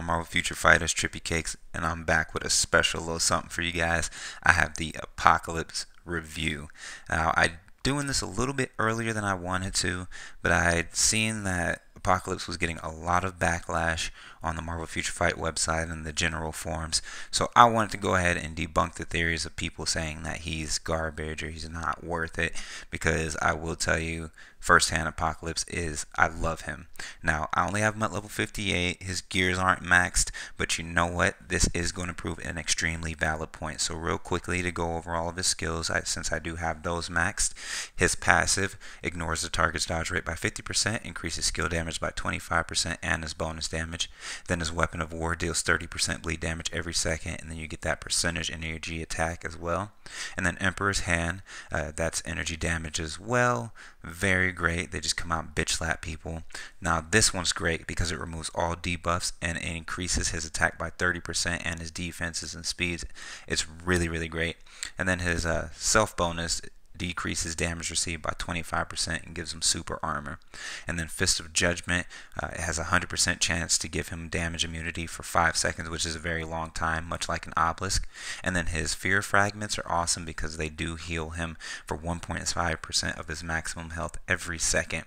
Marvel Future Fighters, Trippy Cakes, and I'm back with a special little something for you guys. I have the Apocalypse review. Now, I'm doing this a little bit earlier than I wanted to, but I had seen that Apocalypse was getting a lot of backlash on the Marvel Future Fight website and the general forums. So I wanted to go ahead and debunk the theories of people saying that he's garbage or he's not worth it, because I will tell you firsthand, Apocalypse is, I love him. Now, I only have him at level 58. His gears aren't maxed, but you know what? This is going to prove an extremely valid point. So real quickly to go over all of his skills, since I do have those maxed. His passive ignores the target's dodge rate by 50%, increases skill damage by 25%, and his bonus damage. Then his weapon of war deals 30% bleed damage every second, and then you get that percentage energy attack as well. And then Emperor's Hand, that's energy damage as well. Very great. They just come out and bitch slap people. Now this one's great because it removes all debuffs and it increases his attack by 30% and his defenses and speeds. It's really great. And then his self bonus decreases damage received by 25% and gives him super armor. And then Fist of Judgment, it has a 100% chance to give him damage immunity for 5 seconds, which is a very long time, much like an obelisk. And then his Fear Fragments are awesome because they do heal him for 1.5% of his maximum health every second.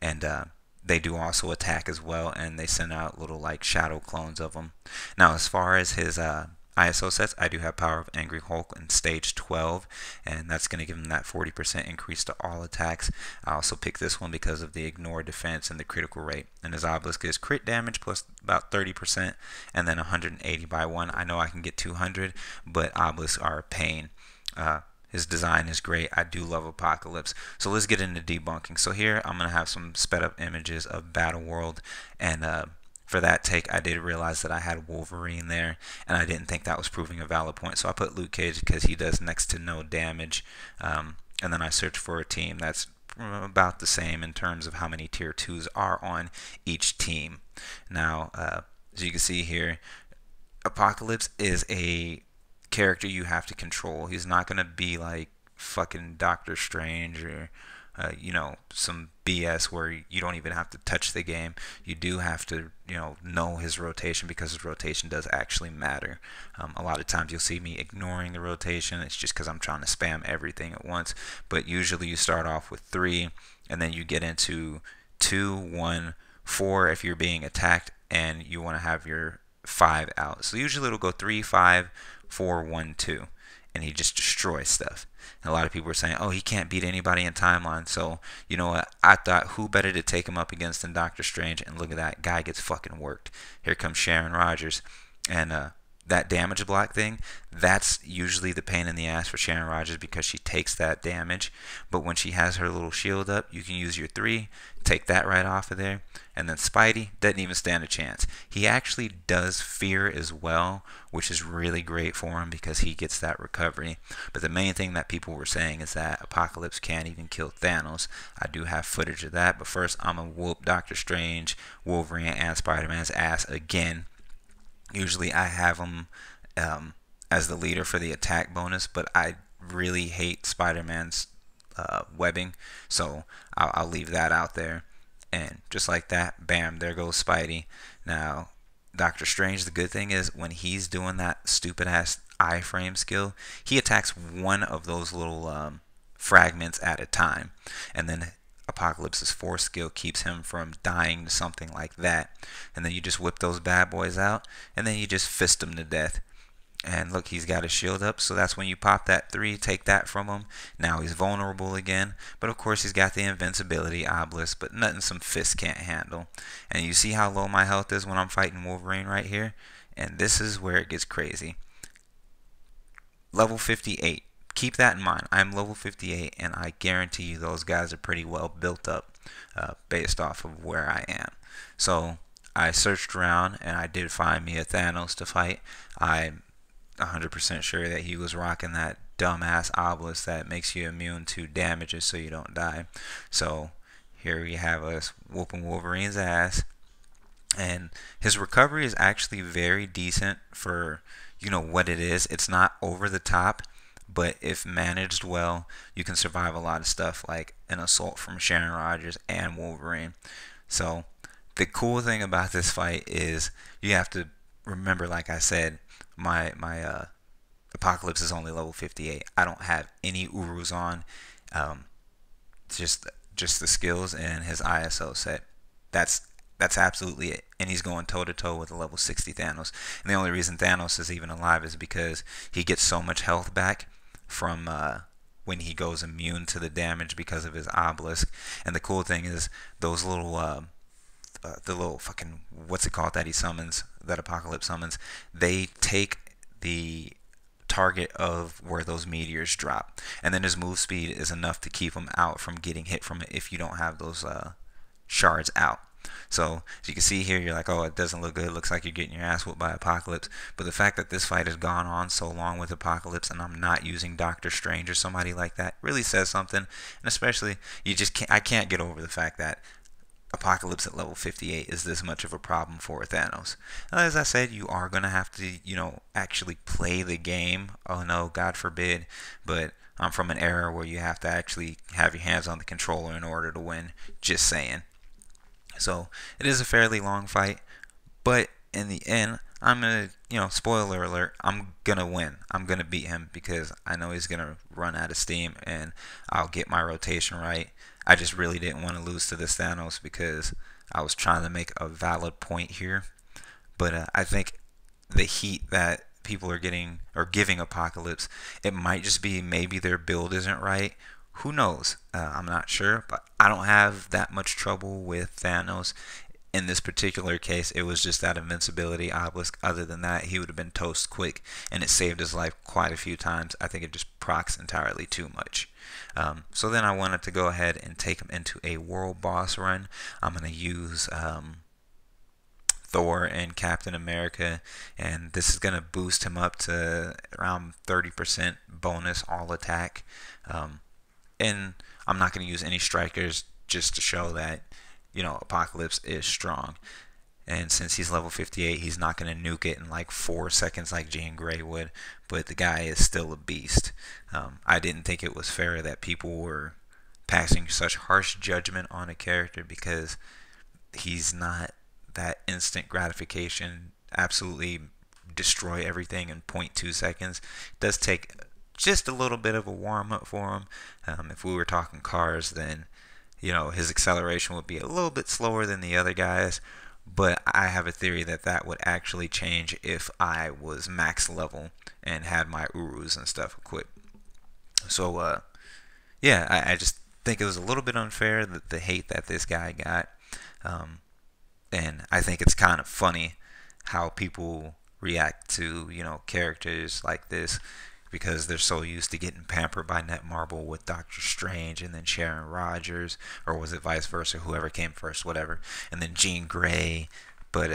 And they do also attack as well, and they send out little like shadow clones of them. Now as far as his ISO sets, I do have Power of Angry Hulk in stage 12, and that's going to give him that 40% increase to all attacks. I also picked this one because of the ignore defense and the critical rate. And his obelisk is crit damage plus about 30%, and then 180 by 1. I know I can get 200, but obelisks are a pain. His design is great. I do love Apocalypse. So let's get into debunking. So here I'm going to have some sped up images of Battle World, and for that take, I did realize that I had Wolverine there, and I didn't think that was proving a valid point. So I put Luke Cage because he does next to no damage. And then I searched for a team that's about the same in terms of how many tier 2s are on each team. Now, as you can see here, Apocalypse is a character you have to control. He's not going to be like fucking Doctor Strange or you know, some BS where you don't even have to touch the game. You do have to, know his rotation, because his rotation does actually matter. A lot of times you'll see me ignoring the rotation. It's just because I'm trying to spam everything at once. But usually you start off with 3, and then you get into 2, 1, 4 if you're being attacked, and you want to have your 5 out. So usually it'll go 3, 5, 4, 1, 2. And he just destroys stuff. And a lot of people are saying, oh, he can't beat anybody in timeline. So, you know what? I thought, who better to take him up against than Doctor Strange? And look at that. Guy gets fucking worked. Here comes Sharon Rogers. And that damage block thing, that's usually the pain in the ass for Sharon Rogers because she takes that damage. But when she has her little shield up, you can use your 3, take that right off of there. And then Spidey doesn't even stand a chance. He actually does fear as well, which is really great for him because he gets that recovery. But the main thing that people were saying is that Apocalypse can't even kill Thanos. I do have footage of that, but first I'm going to whoop Doctor Strange, Wolverine, and Spider-Man's ass again. Usually I have him as the leader for the attack bonus, but I really hate Spider-Man's webbing, so I'll leave that out there. And just like that, bam, there goes Spidey. Now, Doctor Strange, the good thing is when he's doing that stupid ass iframe skill, he attacks one of those little fragments at a time, and then Apocalypse's force skill keeps him from dying to something like that. And then you just whip those bad boys out, and then you just fist them to death. And look, he's got his shield up, so that's when you pop that 3, take that from him. Now he's vulnerable again, but of course he's got the invincibility obelisk, but nothing some fists can't handle. And you see how low my health is when I'm fighting Wolverine right here? And this is where it gets crazy. Level 58. Keep that in mind. I'm level 58, and I guarantee you those guys are pretty well built up based off of where I am. So I searched around, and I did find me a Thanos to fight. I'm 100% sure that he was rocking that dumbass obelisk that makes you immune to damages so you don't die. So here we have us whooping Wolverine's ass, and his recovery is actually very decent for what it is. It's not over the top, but if managed well, you can survive a lot of stuff like an assault from Sharon Rogers and Wolverine. So the cool thing about this fight is you have to remember, like I said, my Apocalypse is only level 58. I don't have any Urus on. Um, just just the skills and his ISO set. That's that's absolutely it. And he's going toe to toe with a level 60 Thanos. And the only reason Thanos is even alive is because he gets so much health back from when he goes immune to the damage because of his obelisk. And the cool thing is those little the little fucking what's it called that he summons, that Apocalypse summons, they take the target of where those meteors drop, and then his move speed is enough to keep him out from getting hit from it if you don't have those shards out. So as you can see here, you're like, oh, it doesn't look good. It looks like you're getting your ass whooped by Apocalypse. But the fact that this fight has gone on so long with Apocalypse and I'm not using Doctor Strange or somebody like that really says something. And especially, I can't get over the fact that Apocalypse at level 58 is this much of a problem for Thanos. As I said, you are going to have to, actually play the game. Oh no, God forbid. But I'm from an era where you have to actually have your hands on the controller in order to win. Just saying. So it is a fairly long fight. But in the end, I'm going to, spoiler alert, I'm going to win. I'm going to beat him because I know he's going to run out of steam and I'll get my rotation right. I just really didn't want to lose to this Thanos because I was trying to make a valid point here. But I think the heat that people are getting or giving Apocalypse, it might just be maybe their build isn't right. Who knows? I'm not sure, but I don't have that much trouble with Thanos. In this particular case, it was just that invincibility obelisk. Other than that, he would have been toast quick, and it saved his life quite a few times. I think it just procs entirely too much. So then I wanted to go ahead and take him into a world boss run. I'm going to use Thor and Captain America, and this is going to boost him up to around 30% bonus all attack. And I'm not going to use any strikers just to show that Apocalypse is strong. And since he's level 58, he's not going to nuke it in like 4 seconds like Jean Grey would. But the guy is still a beast. I didn't think it was fair that people were passing such harsh judgment on a character because he's not that instant gratification, absolutely destroy everything in 0.2 seconds. It does take just a little bit of a warm up for him. If we were talking cars, then his acceleration would be a little bit slower than the other guys, but I have a theory that that would actually change if I was max level and had my Urus and stuff equipped. So, yeah, I just think it was a little bit unfair, the hate that this guy got. And I think it's kind of funny how people react to, characters like this, because they're so used to getting pampered by Netmarble with Doctor Strange and then Sharon Rogers, or was it vice versa, whoever came first, whatever, and then Jean Grey. But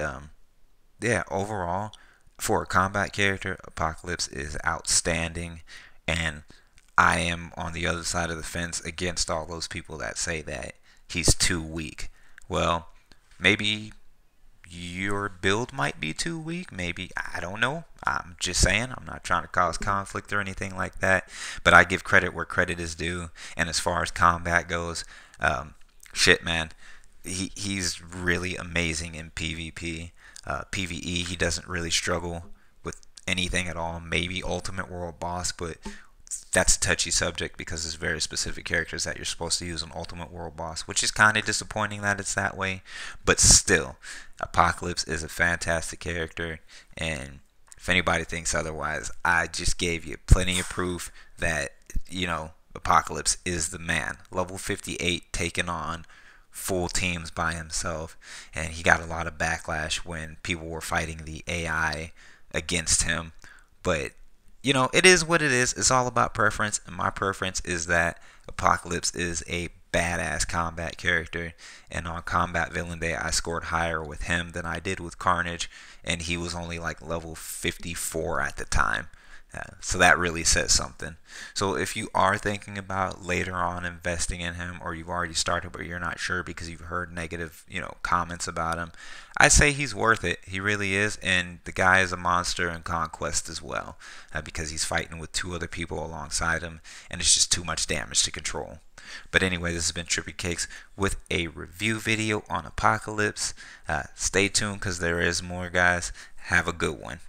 yeah, overall, for a combat character, Apocalypse is outstanding, and I am on the other side of the fence against all those people that say that he's too weak. Well, maybe your build might be too weak. Maybe, I don't know. I'm just saying. I'm not trying to cause conflict or anything like that. But I give credit where credit is due. And as far as combat goes, shit, man, he's really amazing in PvP. PvE, he doesn't really struggle with anything at all. Maybe Ultimate World Boss, but that's a touchy subject because there's very specific characters that you're supposed to use on Ultimate World Boss, which is kind of disappointing that it's that way. But still, Apocalypse is a fantastic character, and if anybody thinks otherwise, I just gave you plenty of proof that, Apocalypse is the man. Level 58 taking on full teams by himself, and he got a lot of backlash when people were fighting the AI against him. But it is what it is. It's all about preference, and my preference is that Apocalypse is a badass combat character, and on Combat Villain Day, I scored higher with him than I did with Carnage, and he was only like level 54 at the time. So that really says something. So if you are thinking about later on investing in him, or you've already started but you're not sure because you've heard negative, comments about him, I say he's worth it. He really is, and the guy is a monster in Conquest as well, because he's fighting with two other people alongside him, and it's just too much damage to control. But anyway, this has been Trippy Cakes with a review video on Apocalypse. Stay tuned because there is more, guys. Have a good one.